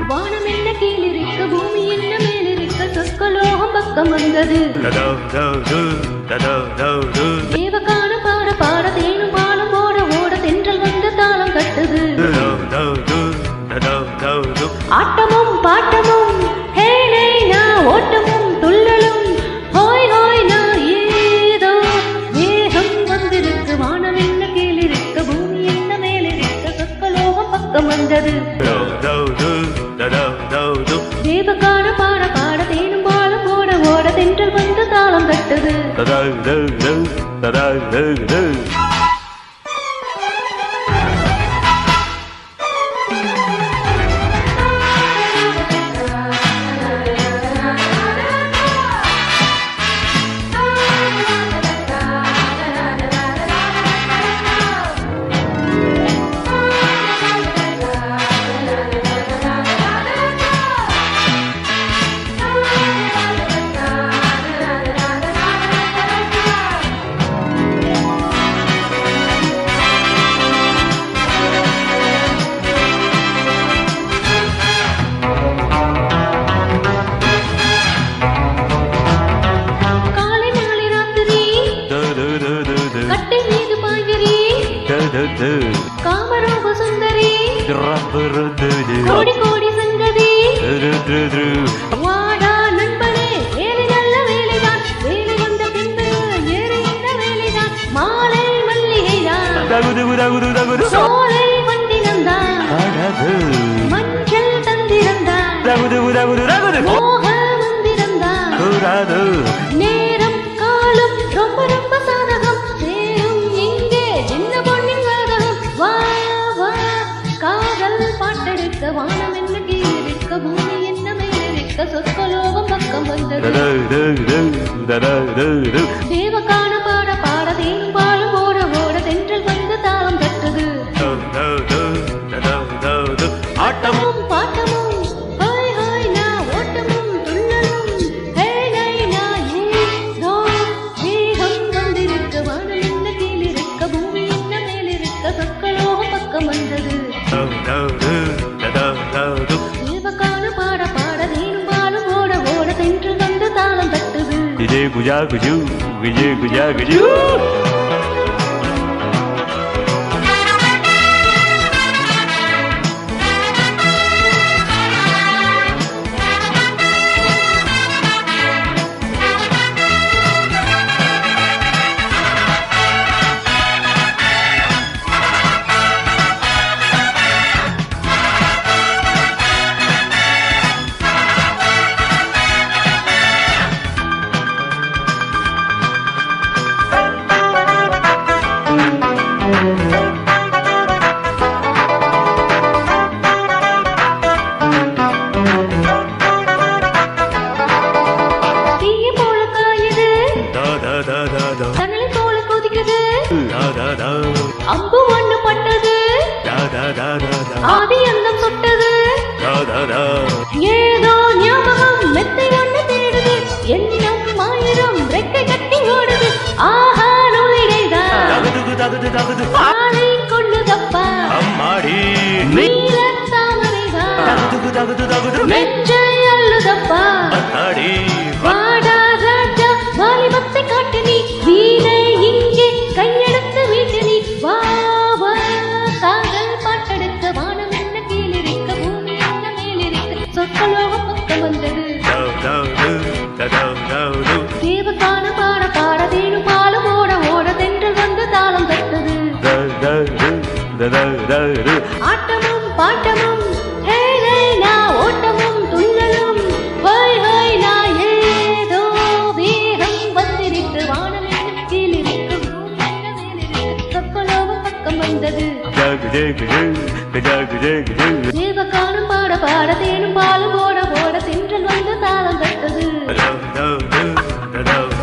வானம் என்ன கீழிருக்க பூமி என்ன மேலிருக்க சொற்கலோகம் பக்கம் வந்தது தேவகான பாட பாட தேனும் பாலும் ஓட ஓட தென்றல் வந்த தாளம் கட்டுது ஆட்டமும் பாட்டமும் ஹே நே நா ஓட்டமும் துள்ளலும் ஹோய் ஹோய் நா ஏதோ வேகம் வந்திருக்கு வானம் என்ன கீழிருக்க பூமி என்ன மேலிருக்க சொற்கலோகம் பக்கம் வந்தது தேவகான பாட பாட தேனும் பாலும் ஓட ஓட தென்றல் வந்து தாளம் கட்டுது காமரூப சுந்தரி கோடி கோடி சங்கதி வாடா நண்பனே ஏறி நல்ல வேலைதான் வேலை வந்த பின்பு ஏறி இந்த வேலைதான் மாலை மல்லிகைதான் சோலை வண்டினந்தான் மஞ்சள் தந்திரந்தான் மோக மந்திரந்தான் நேரம் காலம் ரொம்ப ரொம்ப சாதகம் சேரும் இங்கே சின்ன பொண்ணின் வா வா காதல் பாட்டெடுக்க வானம் என்ன கீழிருக்க பூமி என்ன மேலிருக்க சொற்கலோகம் பக்கம் வந்தது தேவகான பாட பாட தேனும் பாலும் ஓட ஓட தென்றல் வந்து தாளம் கட்டுது ஆட்டமும் பாட்டமும் ஹாய் ஹாய் நா ஓட்டமும் துள்ளலும் ஹே நை நா ஏதோ வேகம் வந்திருக்க வானம் என்ன கீழிருக்க பூமி என்ன மேலிருக்க சொற்கலோகம் பக்கம் வந்தது தேவகான பாட பாட தேனும் பாலும் ஓட ஓட தென்றல் வந்து தாளம் கட்டுது விஜய் குஜா குஜு விஜய் குஜா குஜு தனலை போல கொதிக்குது அம்பு ஒண்ணு பட்டது ஆதி அந்தம் சுட்டது ஏதோ ஞாபகம் மெத்தை ஒண்ணு தேடுது எண்ணம் ஆயிரம் ரெக்கை கட்டி ஓடுது ஆஹா நுழைதான் ஆளை கொள்ளுதப்பா நீல தாமரைதான் நெஞ்சை அள்ளுதப்பா வாடா ராஜா வாலிபத்தை காட்டு நீ வீணை இங்கே கையெடுத்து வீட்டு நீ வா வா காதல் பாட்டெடுக்க வானம் என்ன கீழிருக்க பூமி என்ன மேலிருக்க சொற்கலோகம் பக்கம் வந்தது தேவகான பாட பாட தேனும் பாலும் ஓட ஓட தென்றல் வந்து தாளம் கட்டுது ஆட்டமும் பாட்டமும் ஹே ஹே நா ஓட்டமும் துள்ளலும் ஹோய் ஹோய் நா ஏதோ வேகம் வந்திருக்கு வானம் என்ன கீழிருக்க பூமி என்ன மேலிருக்க சொற்கலோகம் பக்கம் வந்தது தேவகானம் பாட பாட தேனும் பாலும் ஓட ஓட தென்றல் வந்து தாளம் கட்டுது ததோ